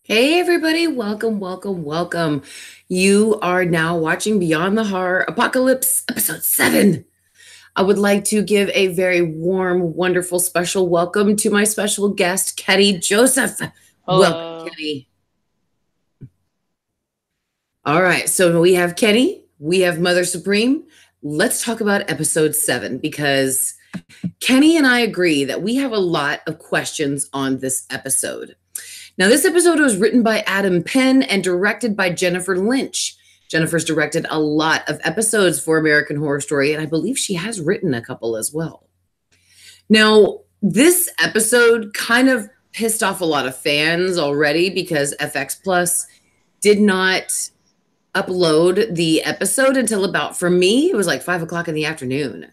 Hey everybody, welcome, welcome, welcome. You are now watching Beyond the Horror Apocalypse, episode 7. I would like to give a very warm, wonderful, special welcome to my special guest, Ketty Joseph. Welcome, Hello. Ketty. All right, so we have Kenny, we have Mother Supreme. Let's talk about episode 7 because Kenny and I agree that we have a lot of questions on this episode. Now, this episode was written by Adam Penn and directed by Jennifer Lynch. Jennifer's directed a lot of episodes for American Horror Story, and I believe she has written a couple as well. Now, this episode kind of pissed off a lot of fans already because FX Plus did not upload the episode until about, for me, it was like 5 o'clock in the afternoon.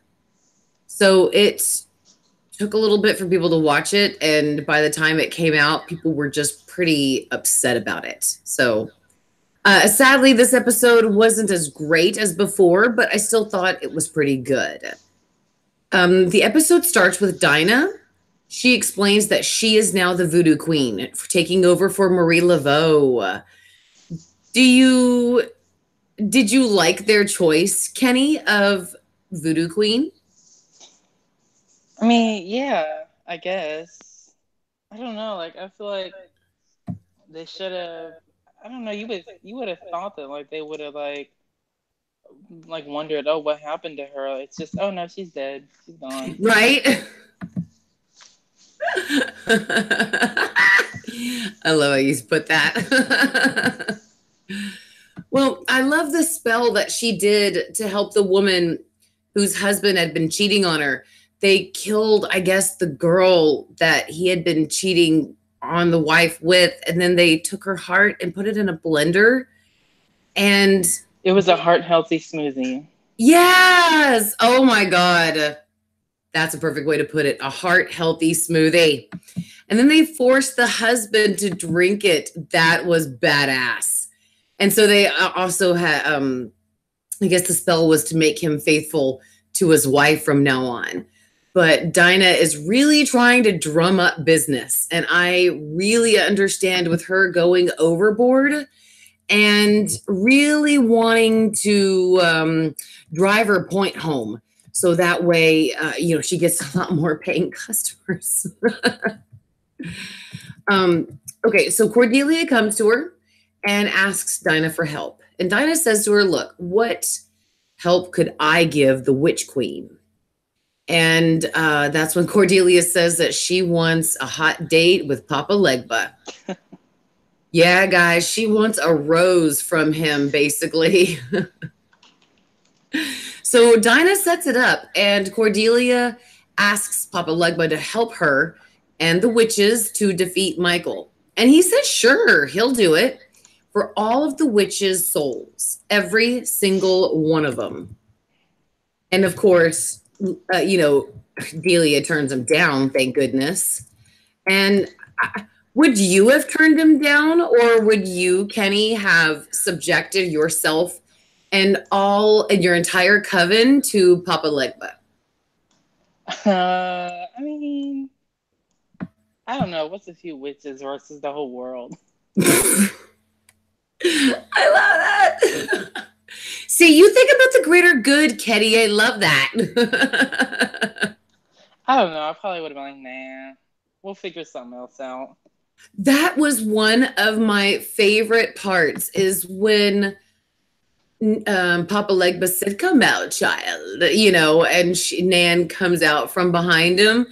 So it took a little bit for people to watch it, and by the time it came out, people were just pretty upset about it. So sadly, this episode wasn't as great as before, but I still thought it was pretty good. The episode starts with Dinah. She explains that she is now the voodoo queen, taking over for Marie Laveau. Did you like their choice, Kenny, of voodoo queen? Yeah, I guess. I don't know. I feel like they should have. I don't know. You would have thought that they would have wondered, oh, what happened to her? It's just, oh no, she's dead. She's gone. Right? I love how you put that. Well, I love the spell that she did to help the woman whose husband had been cheating on her. They killed, I guess, the girl that he had been cheating on the wife with, and then they took her heart and put it in a blender. And It was a heart healthy smoothie. yes, oh my God. That's a perfect way to put it. A heart healthy smoothie. And then they forced the husband to drink it. That was badass. And so they also had, I guess the spell was to make him faithful to his wife from now on. But Dinah is really trying to drum up business. And I really understand with her going overboard and really wanting to drive her point home. So that way, she gets a lot more paying customers. Okay, so Cordelia comes to her and asks Dinah for help. And Dinah says to her, look, what help could I give the witch queen? And that's when Cordelia says that she wants a hot date with Papa Legba. Yeah, guys, she wants a rose from him, basically. So Dinah sets it up, and Cordelia asks Papa Legba to help her and the witches to defeat Michael. And he says, sure, he'll do it for all of the witches' souls, every single one of them. And of course, Delia turns him down, thank goodness. And would you have turned him down, or would you, Kenny, have subjected yourself and your entire coven to Papa Legba? I mean, I don't know. What's a few witches versus the whole world? I love that. See, you think about the greater good, Ketty. I love that. I don't know. I probably would have been like, nah, we'll figure something else out. That was one of my favorite parts is when Papa Legba said, come out, child, and Nan comes out from behind him.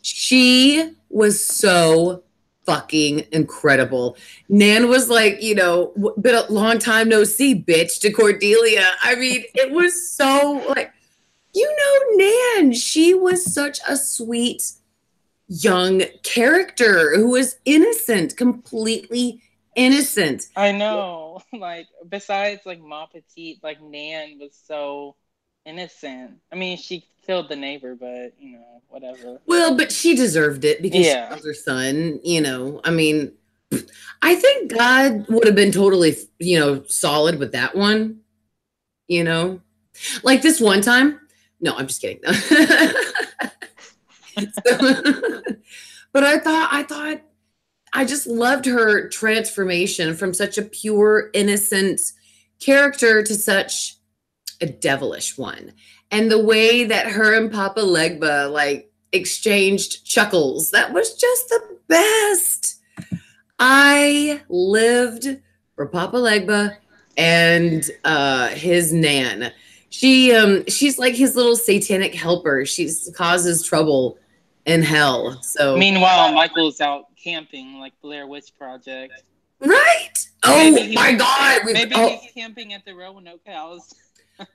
She was so fucking incredible. Nan was like, been a long time no see, bitch, to Cordelia. I mean, it was so like, Nan, she was such a sweet young character who was innocent, completely innocent. I know. Besides Ma Petite, Nan was so innocent. I mean, she killed the neighbor, but whatever. Well, but she deserved it because she Yeah. was her son, I mean, I think God would have been totally, solid with that one, Like this one time. No, I'm just kidding. But I thought I just loved her transformation from such a pure, innocent character to such a devilish one. And the way that her and Papa Legba like exchanged chuckles, that was just the best. I lived for Papa Legba and his Nan. She's like his little satanic helper. She causes trouble in hell. So Meanwhile, Michael's out camping like Blair Witch Project. right. Oh my God. Maybe he's camping at the Roanoke house.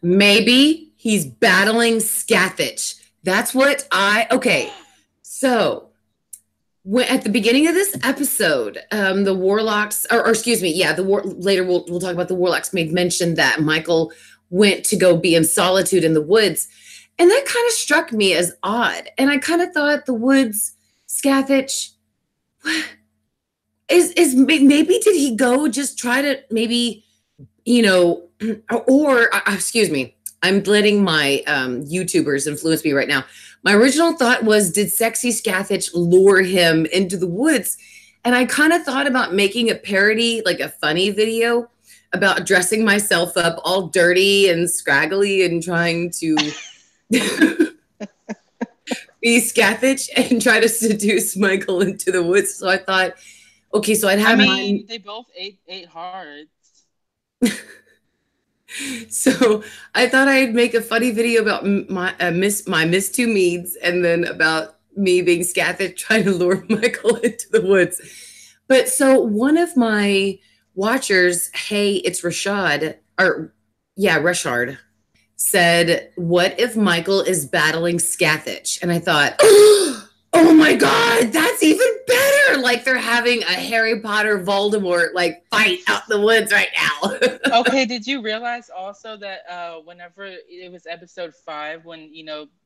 Maybe he's battling Scathach. That's what okay. So at the beginning of this episode, the warlocks, or excuse me, yeah, later we'll talk about the warlocks made mention that Michael went to go be in solitude in the woods. And that kind of struck me as odd. And I kind of thought the woods, Scathach, is maybe did he go just try to maybe, or excuse me, I'm letting my YouTubers influence me right now. My original thought was, did sexy Scathach lure him into the woods? And I kind of thought about making a parody, like a funny video about dressing myself up all dirty and scraggly and trying to be Scathach and try to seduce Michael into the woods. So I thought, okay, so I'd have they both ate hearts. So I thought I'd make a funny video about my Miss Two Meads, and then about me being Scathach trying to lure Michael into the woods. But so one of my watchers, hey, it's Rashad, said, what if Michael is battling Scathach? And I thought, oh my God, that's even better. Like they're having a Harry Potter Voldemort like fight out in the woods right now. Okay, did you realize also that whenever it was episode 5, when,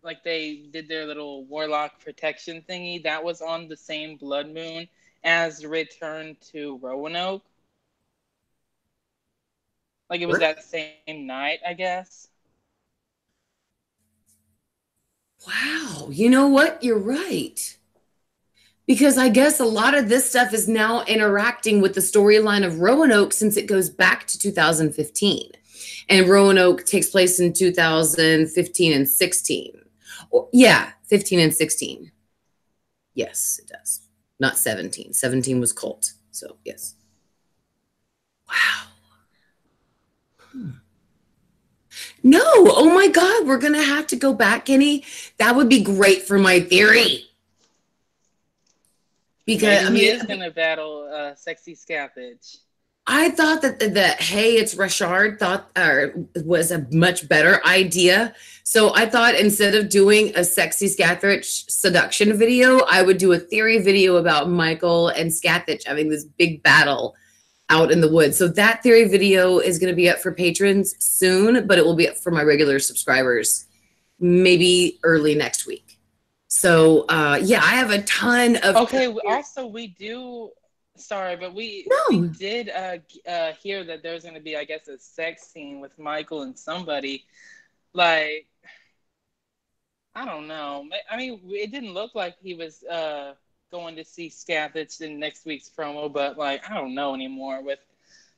like they did their little warlock protection thingy, that was on the same blood moon as Return to Roanoke? Like it was that same night, I guess. Wow, you know what? You're right. Because I guess a lot of this stuff is now interacting with the storyline of Roanoke since it goes back to 2015. And Roanoke takes place in 2015 and 16. Yeah, 15 and 16. Yes, it does. Not 17. 17 was Colt. So, yes. Wow. No, oh my God, we're going to have to go back, Kenny. That would be great for my theory. Because he is going to battle sexy Scathach. I thought that hey, it's Rashard was a much better idea. So I thought instead of doing a sexy Scathach seduction video, I would do a theory video about Michael and Scathach having this big battle out in the woods. So that theory video is going to be up for patrons soon, but it will be up for my regular subscribers maybe early next week. So, yeah, I have a ton of... Okay, also we do... Sorry, but we did hear that there's going to be, I guess, a sex scene with Michael and somebody. Like, I don't know. I mean, it didn't look like he was going to see Scathach in next week's promo, but, like, I don't know anymore with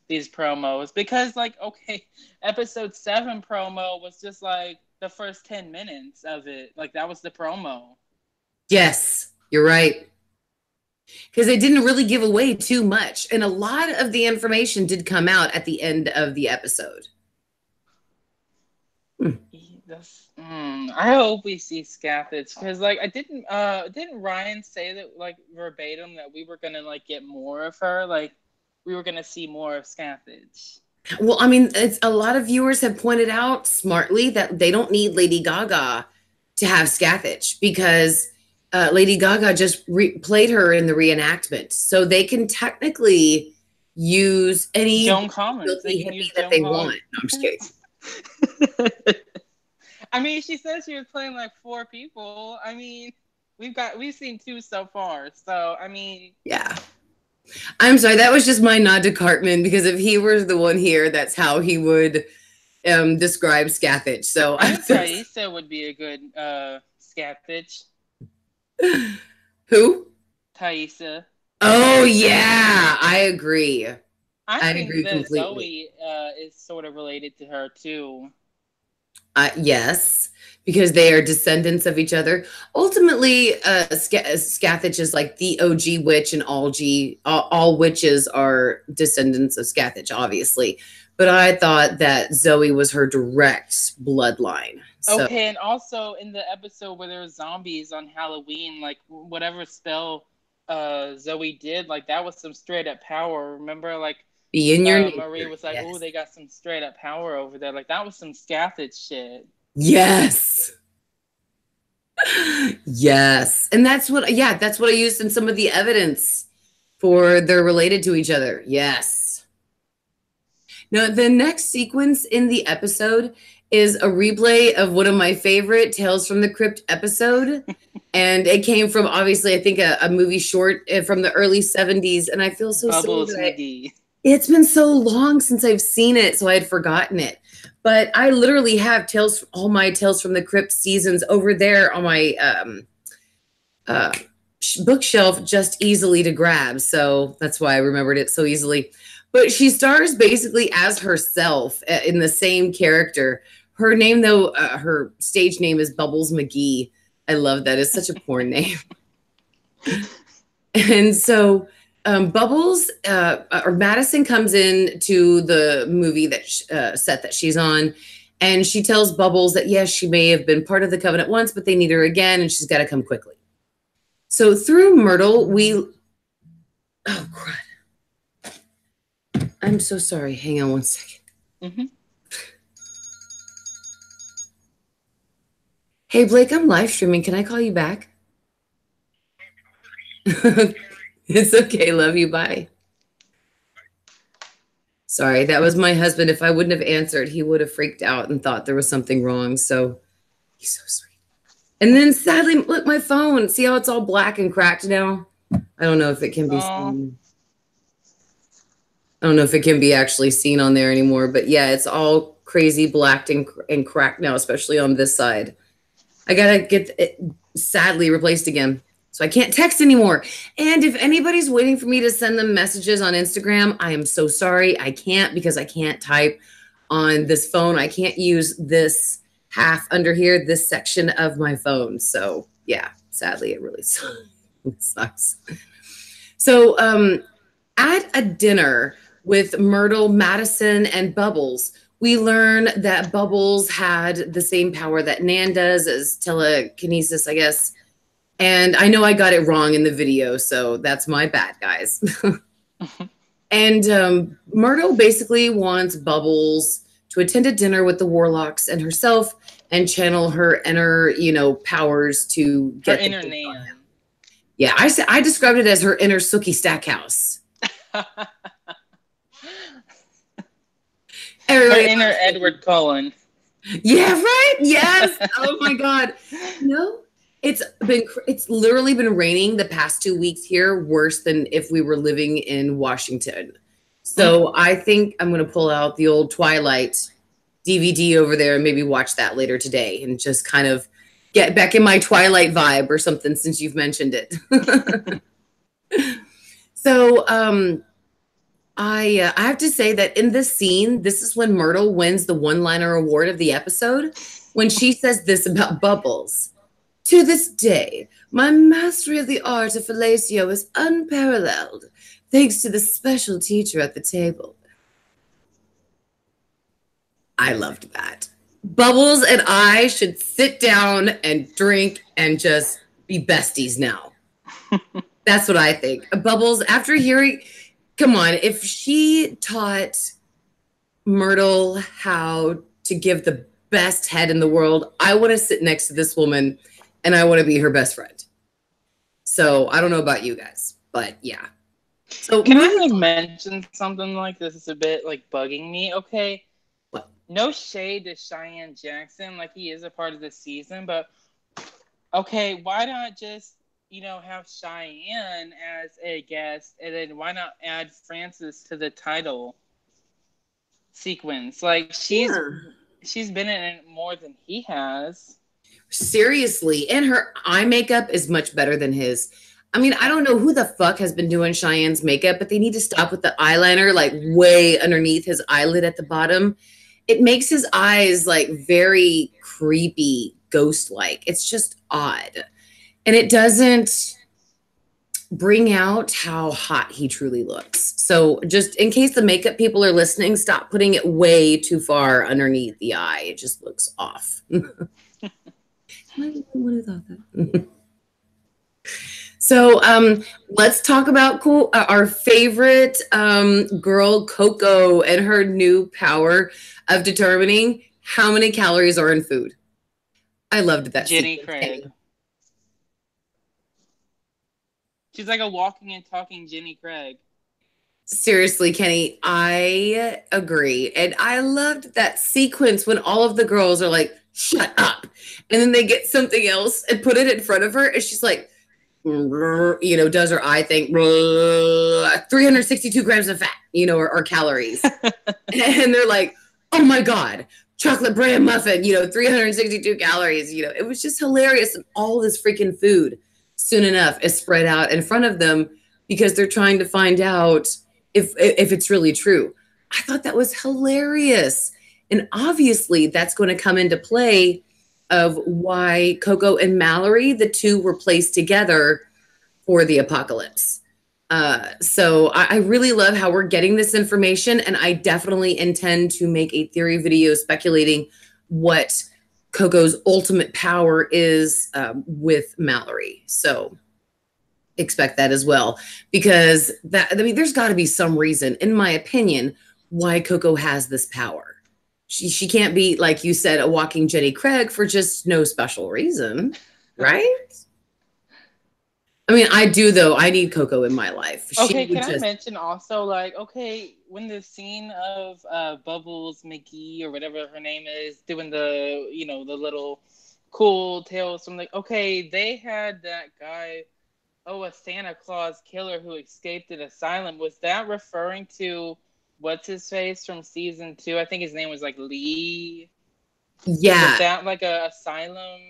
these promos. Because, like, okay, episode 7 promo was just, like, the first 10 minutes of it. Like, that was the promo. Yes, you're right. Because they didn't really give away too much. And a lot of the information did come out at the end of the episode. I hope we see Scathach. Because, like, didn't Ryan say that, like, verbatim that we were going to, like, get more of her? Like, we were going to see more of Scathach. Well, I mean, a lot of viewers have pointed out smartly that they don't need Lady Gaga to have Scathach because... Lady Gaga just played her in the reenactment, so they can technically use any Joan Collins that they want. No, I'm just kidding. I mean, she says she was playing like 4 people. I mean, we've seen 2 so far. So I mean, yeah. I'm sorry, that was just my nod to Cartman because if he were the one here, that's how he would describe Scathach. So I think Thaisa would be a good Scathach. Who? Thaisa. Oh yeah, I agree. I I think agree that completely. Zoe is sort of related to her too. Yes, because they are descendants of each other. Ultimately, Scathach is like the OG witch, and all witches are descendants of Scathach, obviously. But I thought that Zoe was her direct bloodline. So Okay, and also in the episode where there were zombies on Halloween, like whatever spell Zoe did, like that was some straight up power. Remember, like be in your Marie nature. was like, "Oh, Yes. they got some straight up power over there." Like that was some Scathach shit. Yes. Yes. And that's what I used in some of the evidence for they're related to each other. Yes. Now, the next sequence in the episode is a replay of one of my favorite Tales from the Crypt episode. And it came from, obviously, I think a movie short from the early 70s. And I feel so silly Bubbles that McGee. it's been so long since I've seen it, so I had forgotten it. But I literally have all my Tales from the Crypt seasons over there on my uh, bookshelf, just easily to grab. So that's why I remembered it so easily. But she stars basically as herself in the same character. Her name, though, her stage name is Bubbles McGee. I love that. It's such a porn name. And so Bubbles or Madison comes in to the movie set that she's on, and she tells Bubbles that yes, she may have been part of the covenant once, but they need her again, and she's got to come quickly. So through Myrtle, oh crud! I'm so sorry. Hang on one second. Mm-hmm. Hey Blake, I'm live streaming. Can I call you back? It's okay. Love you. Bye. Sorry, that was my husband. If I wouldn't have answered, he would have freaked out and thought there was something wrong. So he's so sweet. And then sadly, look, my phone. See how it's all black and cracked now? I don't know if it can be seen. I don't know if it can be actually seen on there anymore, but yeah, it's all crazy blacked and cracked now, especially on this side. I gotta get it sadly replaced again. So I can't text anymore. And if anybody's waiting for me to send them messages on Instagram, I am so sorry. I can't because I can't type on this phone. I can't use this half under here, this section of my phone. So yeah, sadly, it really sucks. So at a dinner with Myrtle, Madison, and Bubbles, we learn that Bubbles had the same power that Nan does as telekinesis, I guess. And I know I got it wrong in the video, so that's my bad, guys. And Myrtle basically wants Bubbles to attend a dinner with the Warlocks and herself and channel her inner, powers to get her inner Nan. Yeah, I described it as her inner Sookie Stackhouse. Her inner Edward Cullen. Yeah, right? Yes. Oh my God. No, it's literally been raining the past 2 weeks here, worse than if we were living in Washington. So I think I'm going to pull out the old Twilight DVD over there and maybe watch that later today and just kind of get back in my Twilight vibe or something since you've mentioned it. So I have to say that in this scene, this is when Myrtle wins the one-liner award of the episode when she says this about Bubbles. To this day, my mastery of the art of fellatio is unparalleled, thanks to the special teacher at the table. I loved that. Bubbles and I should sit down and drink and just be besties now. That's what I think. Bubbles, after hearing, come on, if she taught Myrtle how to give the best head in the world, I want to sit next to this woman and I want to be her best friend. So I don't know about you guys, but yeah. So can I mention something like this? Is a bit like bugging me. Okay. What? No shade to Cheyenne Jackson, like he is a part of the season, but okay, why not just have Cheyenne as a guest, and then why not add Frances to the title sequence? Like she's been in it more than he has. Seriously, and her eye makeup is much better than his. I mean, I don't know who the fuck has been doing Cheyenne's makeup, but they need to stop with the eyeliner like way underneath his eyelid at the bottom. It makes his eyes like very creepy, ghost-like. It's just odd. And it doesn't bring out how hot he truly looks. So just in case the makeup people are listening, stop putting it way too far underneath the eye. It just looks off. I would have thought that. So let's talk about our favorite girl, Coco, and her new power of determining how many calories are in food. I loved that. Jenny Craig. She's like a walking and talking Jenny Craig. Seriously, Kenny, I agree. And I loved that sequence when all of the girls are like, shut up. And then they get something else and put it in front of her. And she's like, does her eye thing, 362 grams of fat, or calories. And they're like, oh my God, chocolate bran muffin, 362 calories. It was just hilarious. And all this freaking food soon enough is spread out in front of them because they're trying to find out if it's really true. I thought that was hilarious. And obviously that's going to come into play of why Coco and Mallory, the two were placed together for the apocalypse. So I really love how we're getting this information, and I definitely intend to make a theory video speculating what Coco's ultimate power is with Mallory. So expect that as well, because there's got to be some reason, in my opinion, why Coco has this power. She can't be, like you said, a walking Jenny Craig for just no special reason, right? I mean, I do, though. I need Coco in my life. Okay, can I mention also, when the scene of Bubbles McGee, or whatever her name is, doing the, the little cool tales from they had that guy, a Santa Claus killer who escaped an asylum. Was that referring to what's his face from season 2? I think his name was Lee. Yeah. Was that a asylum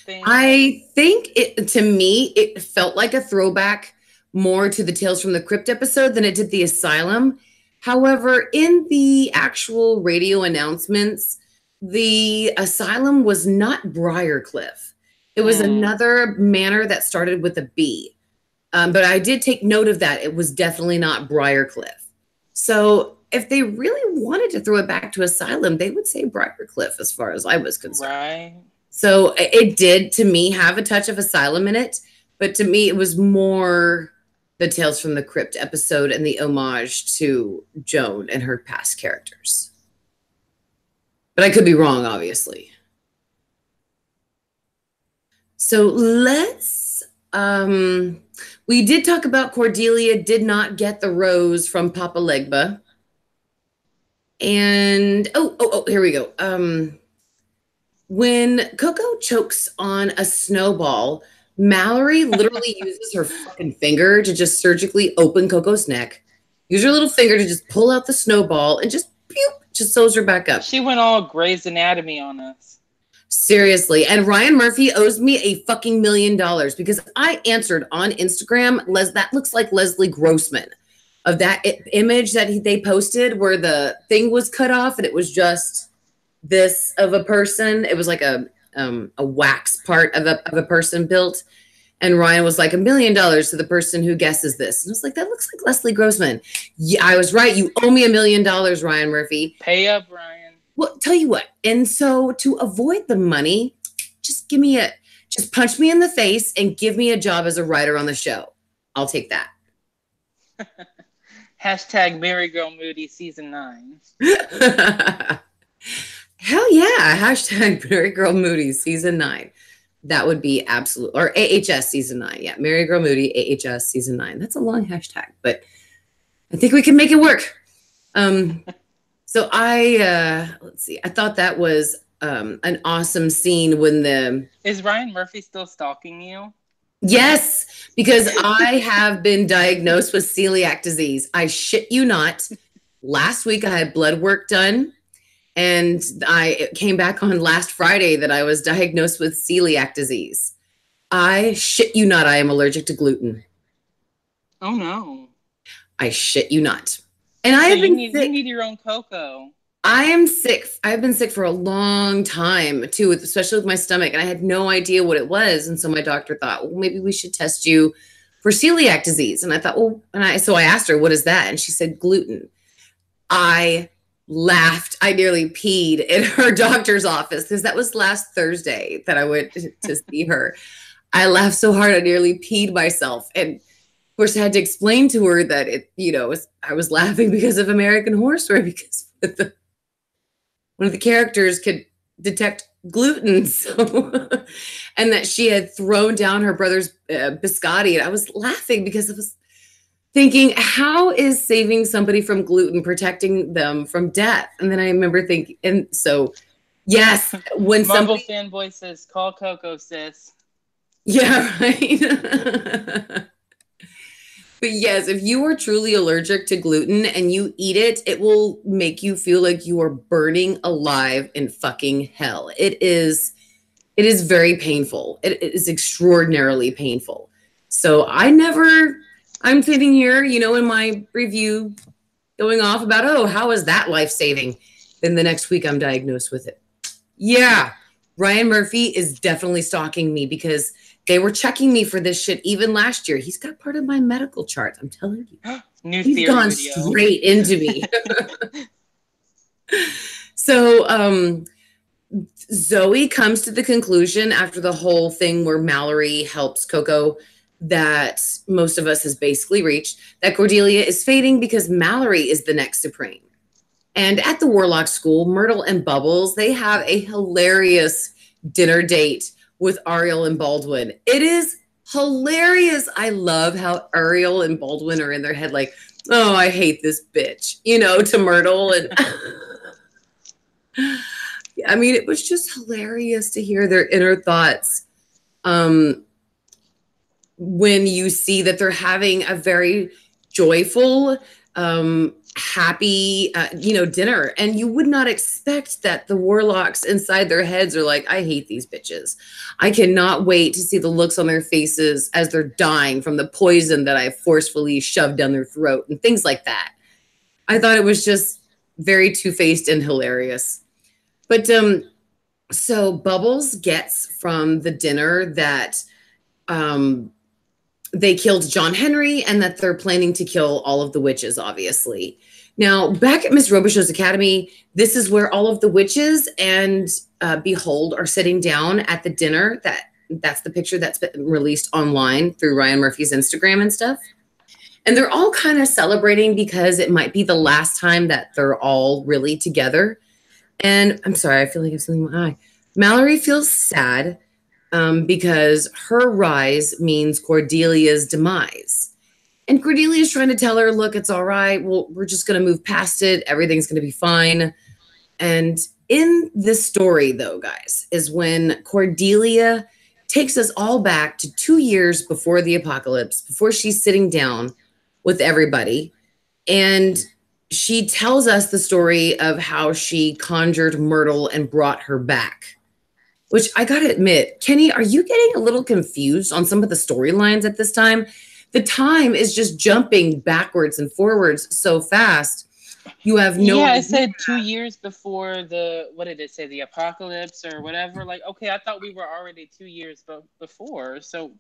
thing? I think to me, it felt like a throwback more to the Tales from the Crypt episode than it did the asylum. However, in the actual radio announcements, the asylum was not Briarcliff. It was another manor that started with a B. But I did take note of that. It was definitely not Briarcliff. So if they really wanted to throw it back to asylum, they would say Briarcliff as far as I was concerned. Right. So it did, to me, have a touch of asylum in it. But to me, it was more the Tales from the Crypt episode and the homage to Joan and her past characters. But I could be wrong, obviously. So let's... we did talk about Cordelia did not get the rose from Papa Legba. And, here we go. When Coco chokes on a snowball, Mallory literally uses her fucking finger to just surgically open Coco's neck. Use her little finger to just pull out the snowball and just sews her back up. She went all Grey's Anatomy on us. Seriously. And Ryan Murphy owes me a fucking $1 million because I answered on Instagram, that looks like Leslie Grossman, of that image that they posted where the thing was cut off and it was just this of a person. It was like a wax part of a person built. And Ryan was like, $1 million to the person who guesses this. And I was like, that looks like Leslie Grossman. Yeah, I was right. You owe me $1 million, Ryan Murphy. Pay up, Ryan. Well, tell you what. And so to avoid the money, just punch me in the face and give me a job as a writer on the show. I'll take that. Hashtag MaryGirl Moody season 9. Hell yeah. Hashtag MaryGirl Moody season 9. That would be absolute, or AHS season 9. Yeah. MaryGirl Moody, AHS season 9. That's a long hashtag, but I think we can make it work. So let's see. I thought that was an awesome scene when Is Ryan Murphy still stalking you? Yes, because I have been diagnosed with celiac disease. I shit you not. Last week I had blood work done, and it came back on last Friday that I was diagnosed with celiac disease. I shit you not, I am allergic to gluten. Oh no. I shit you not. And I So have been you sick. need your own cocoa. I am sick. I've been sick for a long time too, especially with my stomach, and I had no idea what it was. And so my doctor thought, well, maybe we should test you for celiac disease. And I thought, well, so I asked her, what is that? And she said, gluten. I laughed. I nearly peed in her doctor's office because that was last Thursday that I went to see her. I laughed so hard I nearly peed myself. And of course, I had to explain to her that I was laughing because of American Horror Story because one of the characters could detect gluten. So, and that she had thrown down her brother's biscotti. And I was laughing because I was thinking, how is saving somebody from gluten protecting them from death? And then I remember thinking, and so, yes, when Marvel somebody, fanboy says, call Coco, sis. yeah, right. But yes, if you are truly allergic to gluten and you eat it, it will make you feel like you are burning alive in fucking hell. It is very painful. It is extraordinarily painful. So I'm sitting here, in my review going off about, oh, how is that life saving? Then the next week I'm diagnosed with it. Yeah, Ryan Murphy is definitely stalking me because they were checking me for this shit even last year. He's got part of my medical chart. I'm telling you. New He's theory gone video. straight into me. So Zoe comes to the conclusion after the whole thing where Mallory helps Coco that most of us has basically reached, that Cordelia is fading because Mallory is the next Supreme. And at the Warlock School, Myrtle and Bubbles, they have a hilarious dinner date with Ariel and Baldwin. It is hilarious. I love how Ariel and Baldwin are in their head like, oh, I hate this bitch, to Myrtle. And I mean, it was just hilarious to hear their inner thoughts when you see that they're having a very joyful, happy, dinner. And you would not expect that the warlocks inside their heads are like, I hate these bitches. I cannot wait to see the looks on their faces as they're dying from the poison that I forcefully shoved down their throat and things like that. I thought it was just very two-faced and hilarious. But so Bubbles gets from the dinner that they killed John Henry and that they're planning to kill all of the witches, obviously. Now, back at Miss Robichaux's Academy, this is where all of the witches and Behold are sitting down at the dinner. That's the picture that's been released online through Ryan Murphy's Instagram and stuff. And they're all kind of celebrating because it might be the last time that they're all really together. And I'm sorry, I feel like I have something in my eye. Mallory feels sad because her rise means Cordelia's demise. And Cordelia's trying to tell her, look, it's all right. Well, we're just going to move past it. Everything's going to be fine. And in this story, though, guys, is when Cordelia takes us all back to 2 years before the apocalypse, before she's sitting down with everybody. And she tells us the story of how she conjured Myrtle and brought her back. Which I got to admit, Kenny, are you getting a little confused on some of the storylines at this time? The time is just jumping backwards and forwards so fast. You have no Yeah, idea. it said 2 years before what did it say? The apocalypse or whatever. Like, okay, I thought we were already 2 years before. So,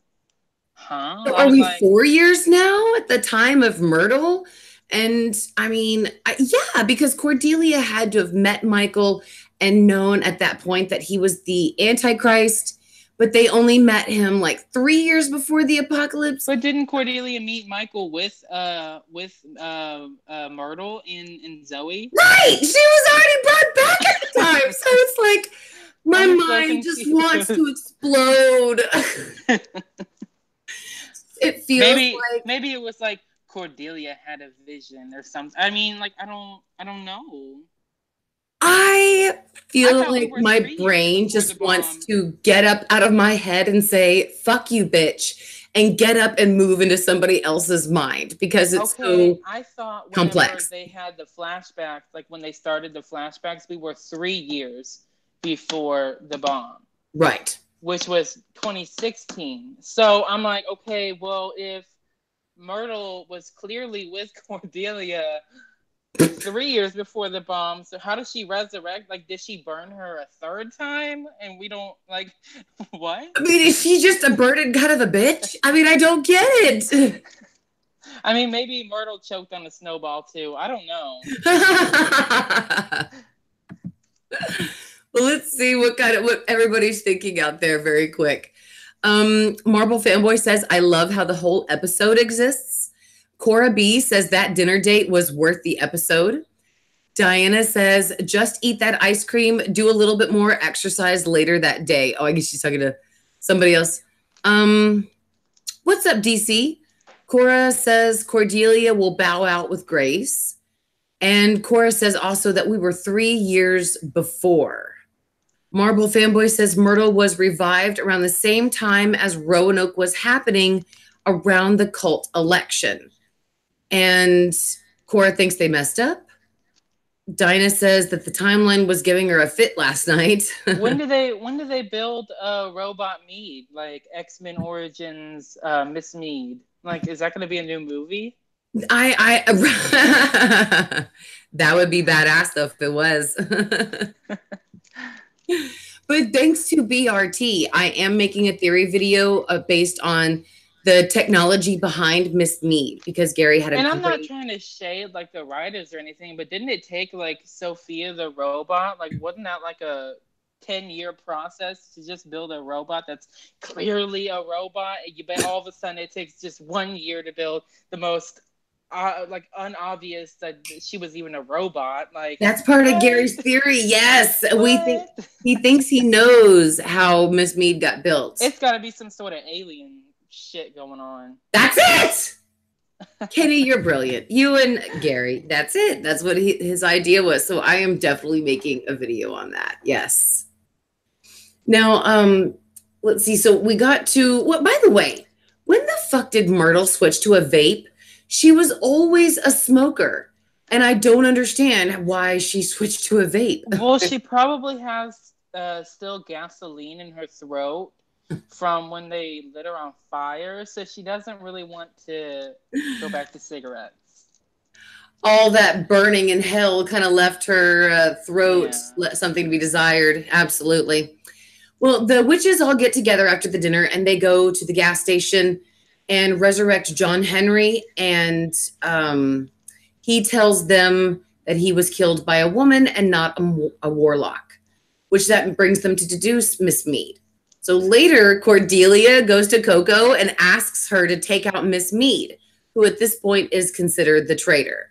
huh? So I are was we like, 4 years now at the time of Myrtle? And I mean, yeah, because Cordelia had to have met Michael and known at that point that he was the Antichrist, but they only met him like 3 years before the apocalypse. But didn't Cordelia meet Michael with Myrtle in Zoe? Right, she was already brought back at the time, so it's like my mind just wants to explode. It feels like maybe it was like Cordelia had a vision or something. I mean, like I don't know. I feel like my brain just wants to get up out of my head and say, fuck you, bitch, and get up and move into somebody else's mind because it's so I thought complex. They had the flashbacks, like when they started the flashbacks, we were 3 years before the bomb. Right. which was 2016. So I'm like, okay, well, if Myrtle was clearly with Cordelia 3 years before the bomb, so how does she resurrect? Like, did she burn her a third time? And we don't, like, what? I mean, is she just a burden kind of a bitch? I mean, I don't get it. I mean, maybe Myrtle choked on a snowball too. I don't know. Well, let's see what everybody's thinking out there very quick. Marble Fanboy says, I love how the whole episode exists. Cora B says that dinner date was worth the episode. Diana says, just eat that ice cream, do a little bit more exercise later that day. Oh, I guess she's talking to somebody else. What's up, DC? Cora says Cordelia will bow out with grace. And Cora says also that we were 3 years before. Marble Fanboy says Myrtle was revived around the same time as Roanoke was happening around the cult election. And Cora thinks they messed up. Dinah says that the timeline was giving her a fit last night. When do they build Robot Mead, like X-Men Origins Miss Mead? Like, is that going to be a new movie? That would be badass though if it was. But thanks to BRT, I am making a theory video based on the technology behind Miss Mead, because Gary had a. And I'm not trying to shade like the writers or anything, but didn't it take like Sophia the robot? Like, wasn't that like a 10-year process to just build a robot that's clearly a robot? You bet all of a sudden it takes just 1 year to build the most like unobvious that she was even a robot. Like, that's part of Gary's theory. Yes, he thinks he knows how Miss Mead got built. It's got to be some sort of alien shit going on. That's it. Kenny, you're brilliant. You and Gary, that's it. That's what his idea was. So I am definitely making a video on that. Yes. Now, let's see. So we got to what? By the way, when the fuck did Myrtle switch to a vape? She was always a smoker, and I don't understand why she switched to a vape. Well, she probably has still gasoline in her throat from when they lit her on fire, so she doesn't really want to go back to cigarettes. All that burning in hell kind of left her throat something to be desired. Absolutely. Well, the witches all get together after the dinner, and they go to the gas station and resurrect John Henry, and he tells them that he was killed by a woman and not a warlock, which that brings them to deduce Miss Mead. So later, Cordelia goes to Coco and asks her to take out Miss Mead, who at this point is considered the traitor.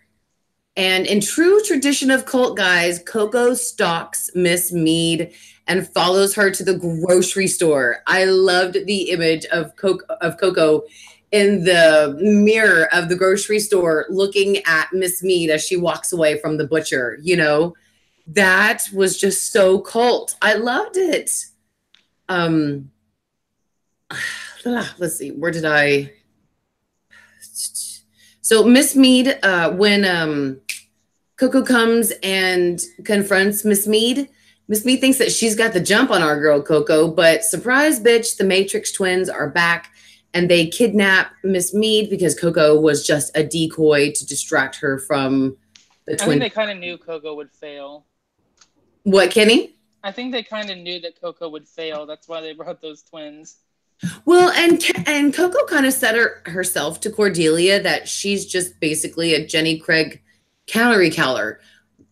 And in true tradition of cult guys, Coco stalks Miss Mead and follows her to the grocery store. I loved the image of Coco in the mirror of the grocery store looking at Miss Mead as she walks away from the butcher. You know, that was just so cult. I loved it. Let's see, where did I? So Miss Mead, when Coco comes and confronts Miss Mead thinks that she's got the jump on our girl Coco, but surprise, bitch, the Matrix twins are back and they kidnap Miss Mead because Coco was just a decoy to distract her from the twins. I think they kind of knew Coco would fail. What, Kenny? I think they kind of knew that Coco would fail. That's why they brought those twins. Well, and Coco kind of said herself to Cordelia that she's just basically a Jenny Craig calorie counter.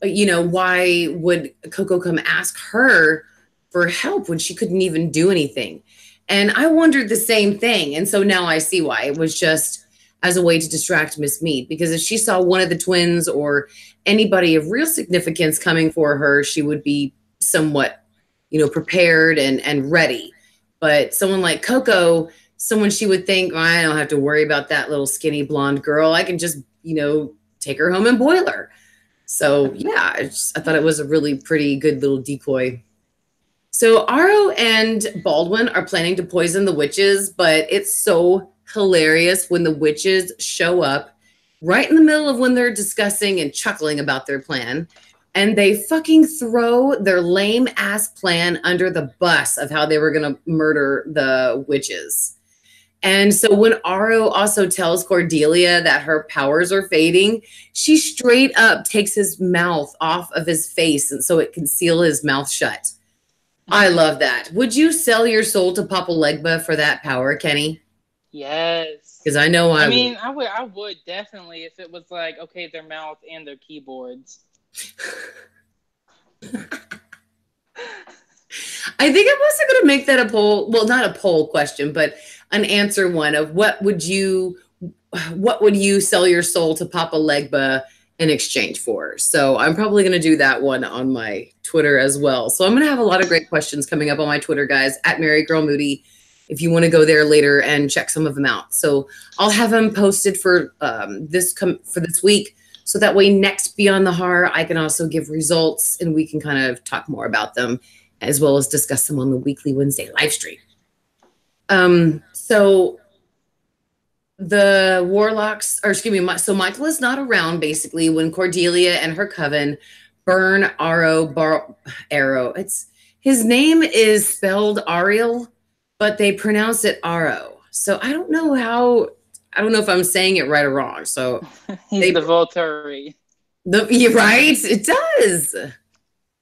You know, why would Coco come ask her for help when she couldn't even do anything? And I wondered the same thing. And so now I see why. It was just as a way to distract Miss Mead, because if she saw one of the twins or anybody of real significance coming for her, she would be somewhat, you know, prepared and ready. But someone like Coco, someone she would think, oh, I don't have to worry about that little skinny blonde girl. I can just, you know, take her home and boil her. So yeah, I thought it was a really pretty good little decoy. So Aro and Baldwin are planning to poison the witches, but it's so hilarious when the witches show up right in the middle of when they're discussing and chuckling about their plan. and they fucking throw their lame ass plan under the bus of how they were going to murder the witches. And so when Aro also tells Cordelia that her powers are fading, she straight up takes his mouth off of his face and so it can seal his mouth shut. I love that. Would you sell your soul to Papa Legba for that power, Kenny? Yes. Because I know I mean, I would definitely if it was like, okay, their mouth and their keyboards. I think I'm also going to make that a poll. Well, not a poll question, but an answer one of what would you sell your soul to Papa Legba in exchange for? So I'm probably going to do that one on my Twitter as well. So I'm going to have a lot of great questions coming up on my Twitter, guys, at MaryGirl Moody, if you want to go there later and check some of them out. So I'll have them posted for this week. So that way next Beyond the Horror, I can also give results and we can kind of talk more about them as well as discuss them on the weekly Wednesday live stream. So the warlocks, or excuse me, so Michael is not around basically when Cordelia and her coven burn Arrow. His name is spelled Ariel, but they pronounce it Arrow. So I don't know if I'm saying it right or wrong. So he's the Volturi. You're right, it does.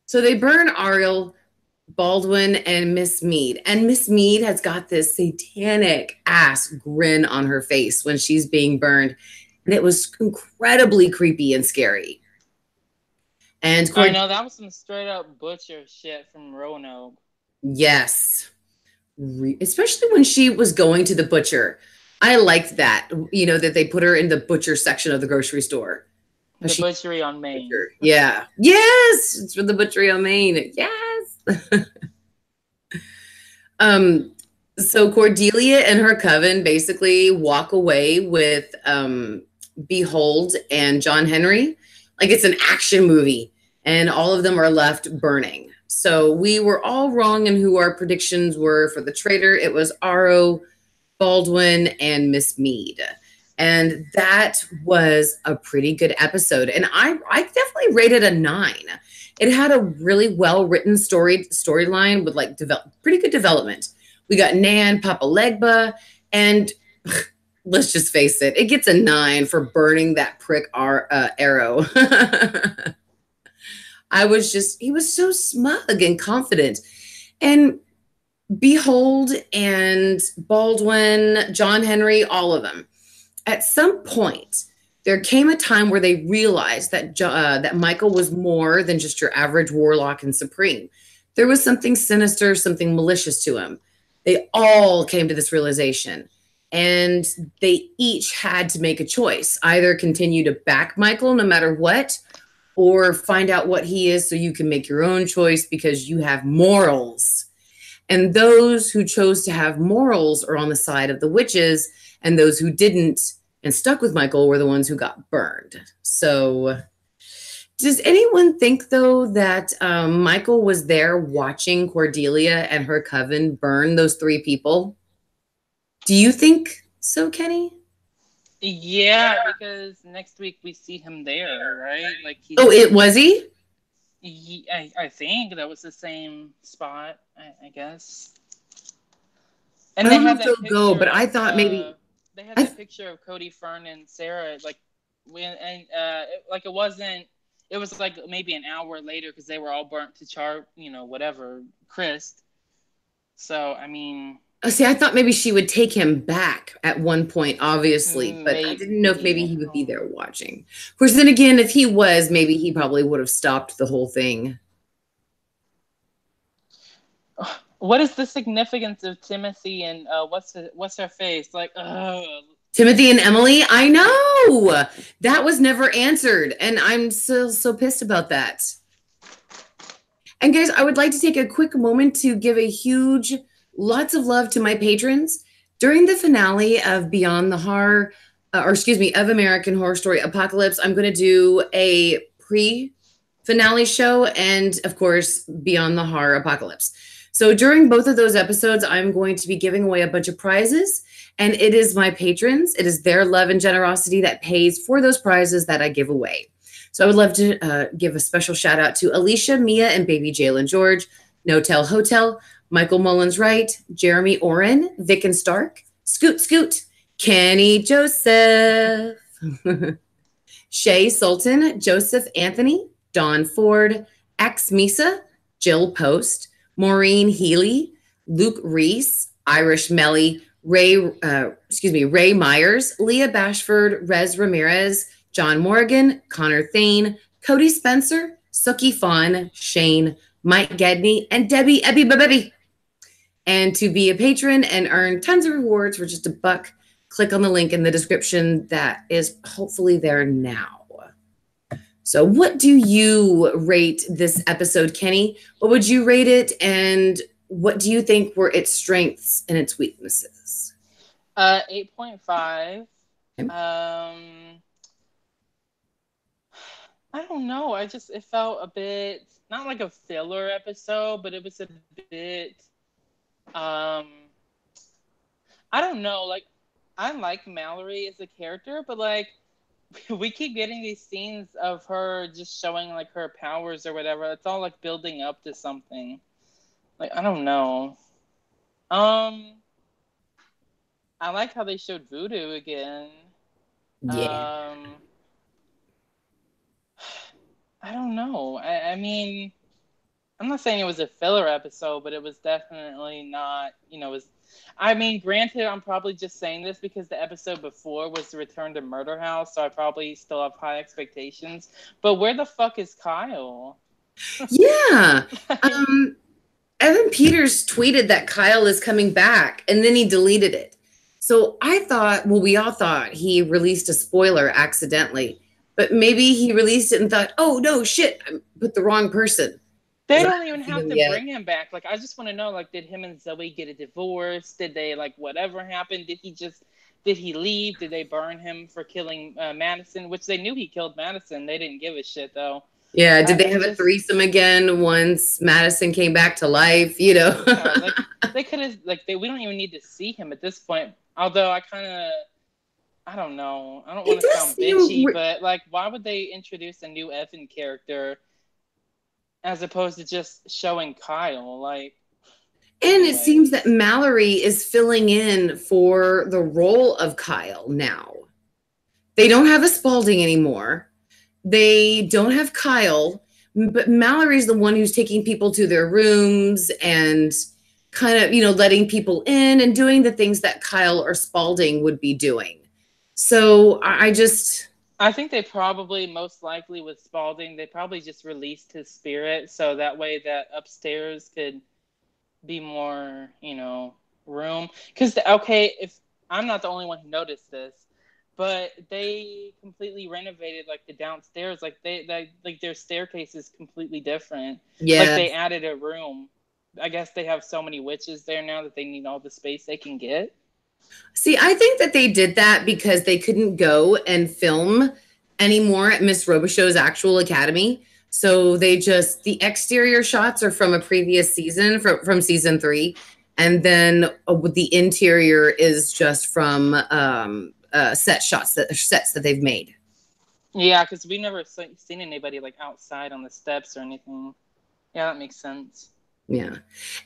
So they burn Ariel, Baldwin, and Miss Mead. And Miss Mead has got this satanic ass grin on her face when she's being burned. And it was incredibly creepy and scary. And I know that was some straight up butcher shit from Roanoke. Yes. Especially when she was going to the butcher. I liked that, that they put her in the butcher section of the grocery store. The butchery on Main. Yeah. Yes. It's for the butchery on Main. Yes. So Cordelia and her coven basically walk away with Behold and John Henry. Like it's an action movie. And all of them are left burning. So we were all wrong in who our predictions were for the traitor. It was Aro, Baldwin, and Miss Mead. And that was a pretty good episode. And I definitely rated a 9. It had a really well-written storyline with like pretty good development. We got Nan, Papa Legba, and let's just face it, it gets a 9 for burning that prick Arrow. He was so smug and confident. And Behold and Baldwin, John Henry, all of them. At some point, there came a time where they realized that Michael was more than just your average warlock and supreme. There was something sinister, something malicious to him. They all came to this realization. And they each had to make a choice. Either continue to back Michael no matter what, or find out what he is so you can make your own choice because you have morals. And those who chose to have morals are on the side of the witches, and those who didn't and stuck with Michael were the ones who got burned. So does anyone think, though, that Michael was there watching Cordelia and her coven burn those 3 people? Do you think so, Kenny? Yeah, because next week we see him there, right? Like was he? I think that was the same spot, I guess. And I don't know if they'll go, but I thought maybe they had that picture of Cody, Fern, and Sarah, like it was like maybe an hour later because they were all burnt to whatever, crisp. So I mean. See, I thought maybe she would take him back at one point, obviously, but I didn't know if maybe he would be there watching. Of course, then again, if he was, maybe he probably would have stopped the whole thing. What is the significance of Timothy and what's her face? Like, Timothy and Emily? I know! That was never answered, and I'm still so pissed about that. And guys, I would like to take a quick moment to give a huge lots of love to my patrons. During the finale of Beyond the Horror, of American Horror Story Apocalypse, I'm going to do a pre-finale show and, of course, Beyond the Horror Apocalypse. So during both of those episodes, I'm going to be giving away a bunch of prizes, and it is my patrons. It is their love and generosity that pays for those prizes that I give away. So I would love to give a special shout out to Alicia, Mia, and baby Jalen George, No Tell Hotel, Michael Mullins Wright, Jeremy Oren, Vic and Stark, Scoot Scoot, Kenny Joseph, Shay Sultan, Joseph Anthony, Don Ford, X Misa, Jill Post, Maureen Healy, Luke Reese, Irish Melly, Ray Myers, Leah Bashford, Rez Ramirez, John Morgan, Connor Thane, Cody Spencer, Suki Fawn, Shane, Mike Gedney, and Debbie Ebby Babebby. And to be a patron and earn tons of rewards for just $1, click on the link in the description that is hopefully there now. So what do you rate this episode, Kenny? What would you rate it, and what do you think were its strengths and its weaknesses? 8.5. Okay. I don't know. It felt a bit, not like a filler episode, but it was a bit, I don't know. Like, I like Mallory as a character, but like, we keep getting these scenes of her just showing like her powers or whatever. It's all like building up to something. Like, I don't know. I like how they showed voodoo again. Yeah. I don't know. I mean, I'm not saying it was a filler episode, but it was definitely not, I mean, granted, I'm probably just saying this because the episode before was the Return to Murder House, so I probably still have high expectations. But where the fuck is Kyle? Yeah. Evan Peters tweeted that Kyle is coming back, and then he deleted it. So I thought, well, we all thought he released a spoiler accidentally, but maybe he released it and thought, oh, no, shit, I put the wrong person. They don't even have to bring him back. Like, I just want to know, like, did him and Zoe get a divorce? Did they, like, whatever happened? Did he leave? Did they burn him for killing Madison? Which they knew he killed Madison. They didn't give a shit, though. Yeah, did they have a threesome again once Madison came back to life, Yeah, like, they could have, like, we don't even need to see him at this point. Although I don't know. I don't want to sound bitchy, but, like, why would they introduce a new Evan character as opposed to just showing Kyle? Like, and it seems that Mallory is filling in for the role of Kyle now. They don't have a Spalding anymore. They don't have Kyle, but Mallory's the one who's taking people to their rooms and kind of, letting people in and doing the things that Kyle or Spalding would be doing. So I think they probably, most likely with Spalding, they probably just released his spirit so that way that upstairs could be more, room. Because, okay, if I'm not the only one who noticed this, but they completely renovated like the downstairs. Like like their staircase is completely different. Yeah. Like they added a room. I guess they have so many witches there now that they need all the space they can get. See, I think that they did that because they couldn't go and film anymore at Miss Robichaux's actual academy. So the exterior shots are from a previous season, from season 3. And then the interior is just from sets that they've made. Yeah, because we never seen anybody like outside on the steps or anything. Yeah, that makes sense. Yeah.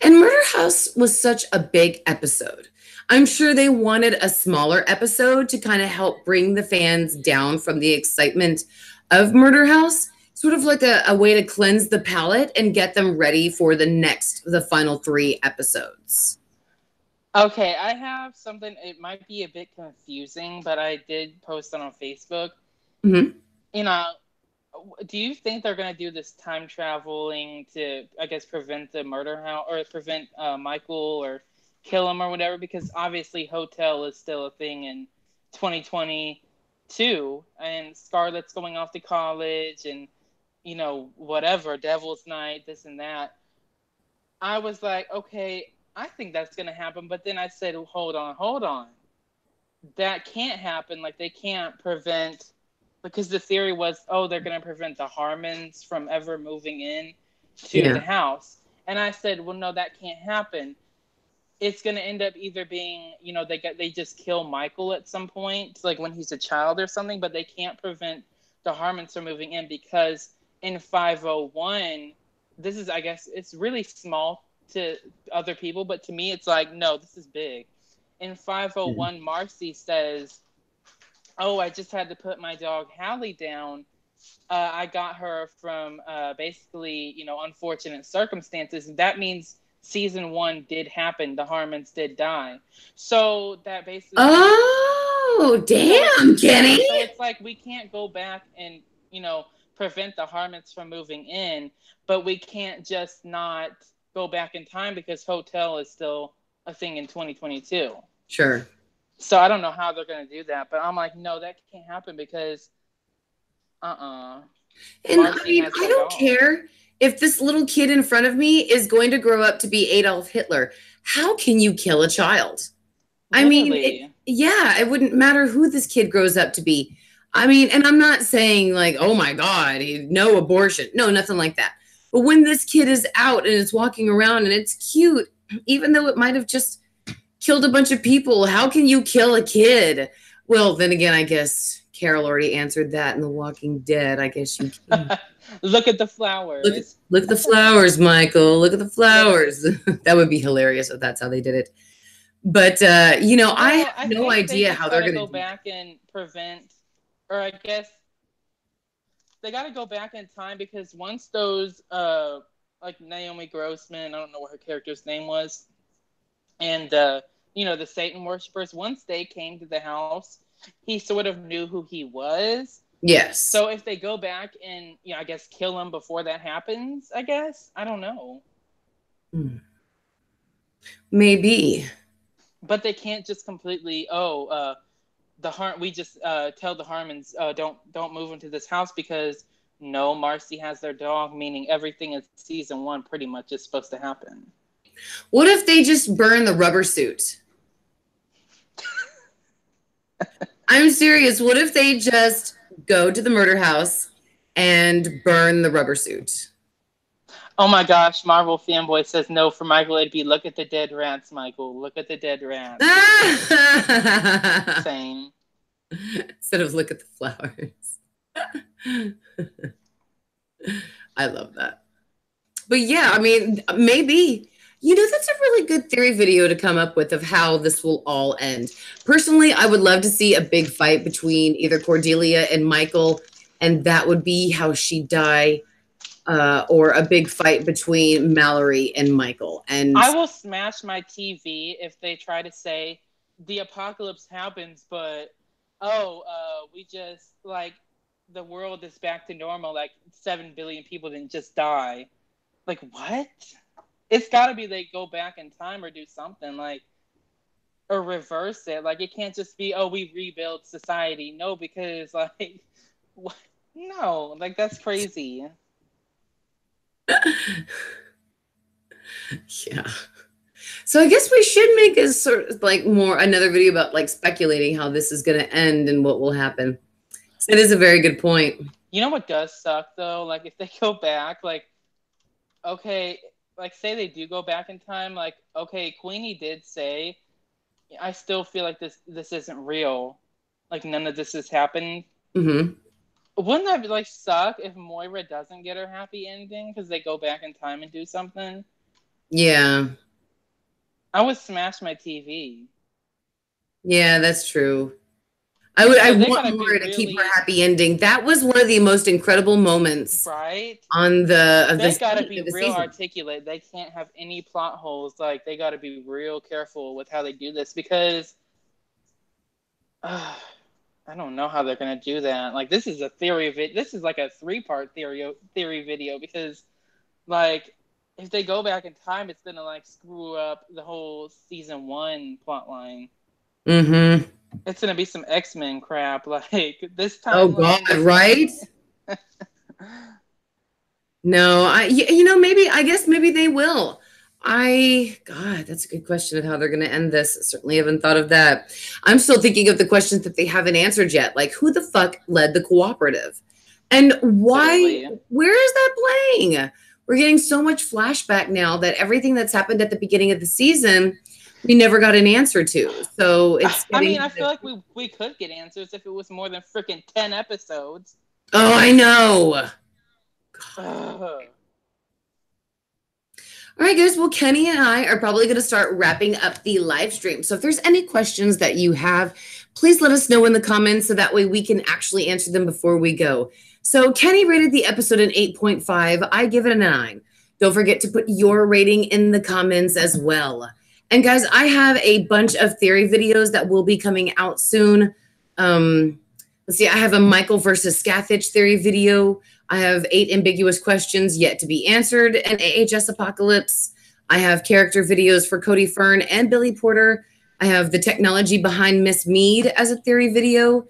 And Murder House was such a big episode. I'm sure they wanted a smaller episode to kind of help bring the fans down from the excitement of Murder House, sort of like a way to cleanse the palate and get them ready for the final 3 episodes. Okay, I have something. It might be a bit confusing, but I did post it on Facebook. Mm-hmm. Do you think they're going to do this time traveling to, I guess, prevent the murder house or prevent Michael or kill him or whatever? Because obviously Hotel is still a thing in 2022 and Scarlett's going off to college and, whatever, Devil's Night, this and that. I was like, okay, I think that's going to happen. But then I said, hold on. That can't happen. Like, they can't prevent, because the theory was, they're going to prevent the Harmons from ever moving in to the house. And I said, well, no, that can't happen. It's going to end up either being, they just kill Michael at some point, like when he's a child or something, but they can't prevent the Harmons are moving in, because in 501, this is, I guess, it's really small to other people, but to me, it's like, no, this is big. In 501, Marcy says, oh, I just had to put my dog Hallie down. I got her from basically, unfortunate circumstances. That means season 1 did happen. The Harmons did die. So that basically... Oh, damn, Kenny. So it's like, we can't go back and, prevent the Harmons from moving in, but we can't just not go back in time because hotel is still a thing in 2022. Sure. So I don't know how they're going to do that, but I'm like, no, that can't happen because And I mean, I don't care if this little kid in front of me is going to grow up to be Adolf Hitler. How can you kill a child? Literally. I mean, it wouldn't matter who this kid grows up to be. I mean, and I'm not saying like, oh my God, no abortion. No, nothing like that. But when this kid is out and it's walking around and it's cute, even though it might have just killed a bunch of people, how can you kill a kid? Well, then again, I guess Carol already answered that in The Walking Dead. I guess you can. Look at the flowers. Look at the flowers, Michael. Look at the flowers. That would be hilarious if that's how they did it. But, I have no idea how they're going to go back and prevent, or I guess they got to go back in time, because once those, like Naomi Grossman, I don't know what her character's name was, and, the Satan worshipers, once they came to the house, he sort of knew who he was. Yes. So if they go back and, I guess, kill him before that happens, I guess. I don't know. Maybe. But they can't just completely, we just tell the Harmons, don't move into this house, because no, Marcy has their dog, meaning everything in season 1 pretty much is supposed to happen. What if they just burn the rubber suit? I'm serious. What if they just go to the murder house and burn the rubber suit? Oh my gosh, Marvel fanboy says no for Michael. It'd be look at the dead rats, Michael. Look at the dead rats. Same. Instead of look at the flowers. I love that. But yeah, I mean, maybe. That's a really good theory video to come up with of how this will all end. Personally, I would love to see a big fight between either Cordelia and Michael, and that would be how she'd die. Or a big fight between Mallory and Michael. And I will smash my TV if they try to say the apocalypse happens, but we just, like, the world is back to normal, like 7 billion people didn't just die. Like, what? It's got to be they go back in time or do something, like, or reverse it. Like, it can't just be, we rebuild society. No, because, like, what? No, like, that's crazy. Yeah. So I guess we should make a sort of like another video about like speculating how this is going to end and what will happen. It is a very good point. You know what does suck though? Like if they go back, like, okay, like say they do go back in time, like, okay, Queenie did say, I still feel like this isn't real. Like none of this has happened. Mm-hmm. Wouldn't that like suck if Moira doesn't get her happy ending because they go back in time and do something? Yeah. I would smash my TV. Yeah, that's true. I want Moira to keep her happy ending. That was one of the most incredible moments. Right? On they gotta be real articulate. They can't have any plot holes. Like they gotta be real careful with how they do this because I don't know how they're going to do that. Like, this is a theory of it. This is like a 3-part theory video because, like, if they go back in time, it's going to, like, screw up the whole season 1 plot line. Mm-hmm. It's going to be some X-Men crap. Like, this time. Oh, God, right? No, maybe they will. God, that's a good question of how they're going to end this. I certainly haven't thought of that. I'm still thinking of the questions that they haven't answered yet. Like, who the fuck led the cooperative? And why? Certainly. Where is that playing? We're getting so much flashback now that everything that's happened at the beginning of the season, we never got an answer to. So it's. I feel like we could get answers if it was more than freaking 10 episodes. Oh, I know. All right, guys. Well, Kenny and I are probably going to start wrapping up the live stream. So if there's any questions that you have, please let us know in the comments so that way we can actually answer them before we go. So Kenny rated the episode an 8.5. I give it a 9. Don't forget to put your rating in the comments as well. And guys, I have a bunch of theory videos that will be coming out soon. Let's see, I have a Michael versus Scathich theory video. I have 8 ambiguous questions yet to be answered, an AHS apocalypse. I have character videos for Cody Fern and Billy Porter. I have the technology behind Miss Mead as a theory video.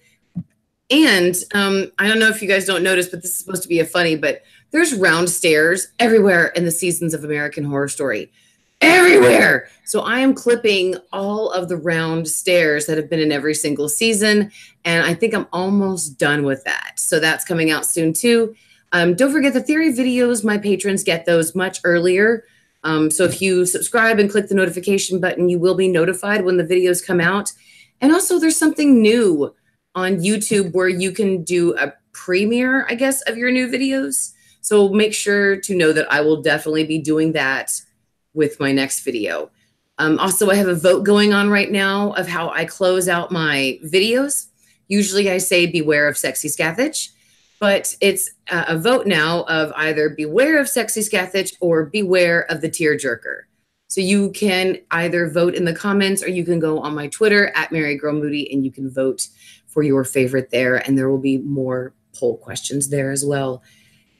And I don't know if you guys don't notice, but this is supposed to be a funny, but there's round stairs everywhere in the seasons of American Horror Story. Everywhere. So I am clipping all of the round stairs that have been in every single season. And I think I'm almost done with that. So that's coming out soon too. Don't forget the theory videos. My patrons get those much earlier. So if you subscribe and click the notification button, you will be notified when the videos come out. And also there's something new on YouTube where you can do a premiere, I guess, of your new videos. So make sure to know that I will definitely be doing that with my next video. Also, I have a vote going on right now of how I close out my videos. Usually I say beware of sexy Scathich, but it's a vote now of either beware of sexy Scathich or beware of the tearjerker. So you can either vote in the comments or you can go on my Twitter at MaryGirl Moody and you can vote for your favorite there. And there will be more poll questions there as well.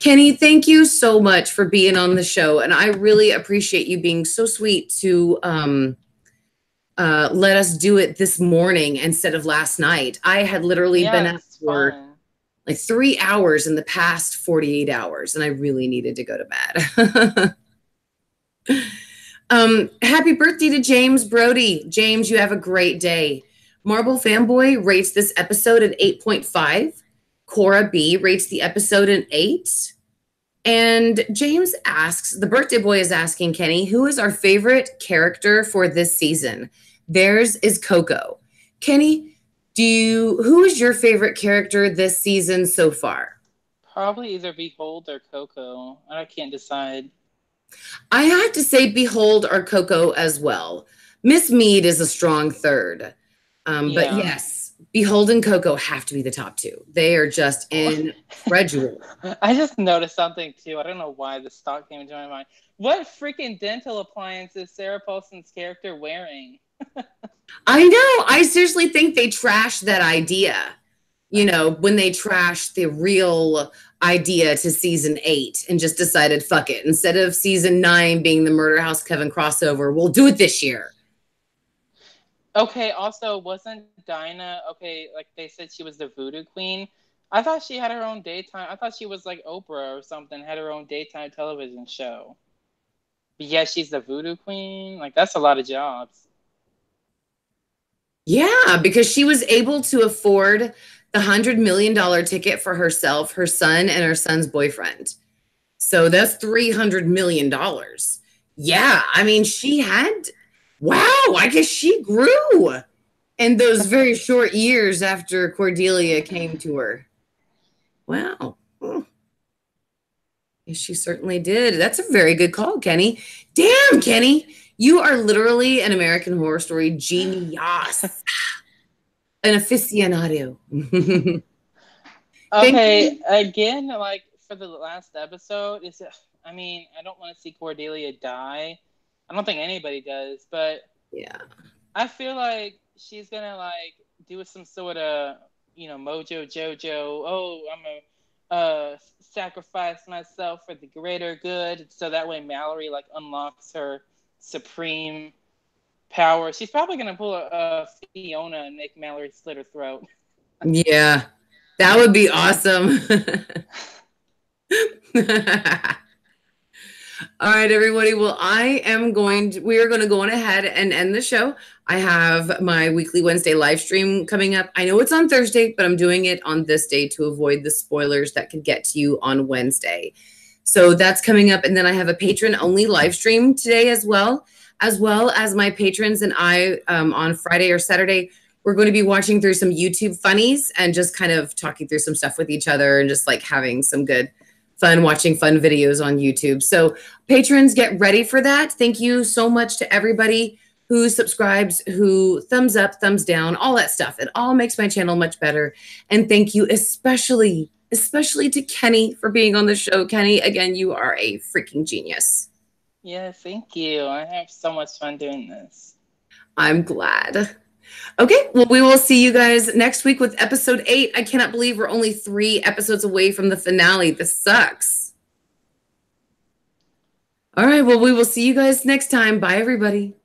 Kenny, thank you so much for being on the show. And I really appreciate you being so sweet to let us do it this morning instead of last night. I had literally been up for like 3 hours in the past 48 hours, and I really needed to go to bed. Happy birthday to James Brody. James, you have a great day. Marble Fanboy rates this episode an 8.5. Cora B rates the episode an 8. And James asks, the birthday boy is asking Kenny, who is our favorite character for this season? Theirs is Coco. Kenny, who is your favorite character this season so far? Probably either Behold or Coco. I can't decide. I have to say Behold or Coco as well. Miss Mead is a strong third. But yes, Behold and Coco have to be the top 2. They are just incredible. I just noticed something too. I don't know why this thought came into my mind. What freaking dental appliance is Sarah Paulson's character wearing? I know. I seriously think they trashed that idea. You know, when they trashed the real idea to season 8 and just decided, fuck it. Instead of season 9 being the Murder House Kevin crossover, we'll do it this year. Okay, also, wasn't Dinah, like they said she was the voodoo queen? I thought she had her own daytime. I thought she was like Oprah or something, had her own daytime television show. But yeah, she's the voodoo queen. Like, that's a lot of jobs. Yeah, because she was able to afford the $100 million ticket for herself, her son, and her son's boyfriend. So that's $300 million. Yeah, I mean, she had, wow, I guess she grew in those very short years after Cordelia came to her. Wow. Yes, she certainly did. That's a very good call, Kenny. Damn, Kenny. You are literally an American Horror Story genius. An aficionado. Okay, again, like for the last episode, I mean, I don't want to see Cordelia die. I don't think anybody does, but yeah, I feel like she's gonna like do some sort of, Mojo Jojo. Oh, I'm gonna sacrifice myself for the greater good, so that way Mallory like unlocks her supreme power. She's probably gonna pull a Fiona and make Mallory slit her throat. Yeah, that would be awesome. All right, everybody. Well, we are going to go on ahead and end the show. I have my weekly Wednesday live stream coming up. I know it's on Thursday, but I'm doing it on this day to avoid the spoilers that could get to you on Wednesday. So that's coming up. And then I have a patron only live stream today as well as my patrons and I on Friday or Saturday. we're going to be watching through some YouTube funnies and just kind of talking through some stuff with each other and just like having some good fun, watching fun videos on YouTube. So patrons, get ready for that. Thank you so much to everybody who subscribes, who thumbs up, thumbs down, all that stuff. It all makes my channel much better. And thank you especially to Kenny for being on the show. Kenny, again, you are a freaking genius. Yeah, thank you. I have so much fun doing this. I'm glad. Okay, well, we will see you guys next week with episode 8. I cannot believe we're only 3 episodes away from the finale. This sucks. All right, well, we will see you guys next time. Bye, everybody.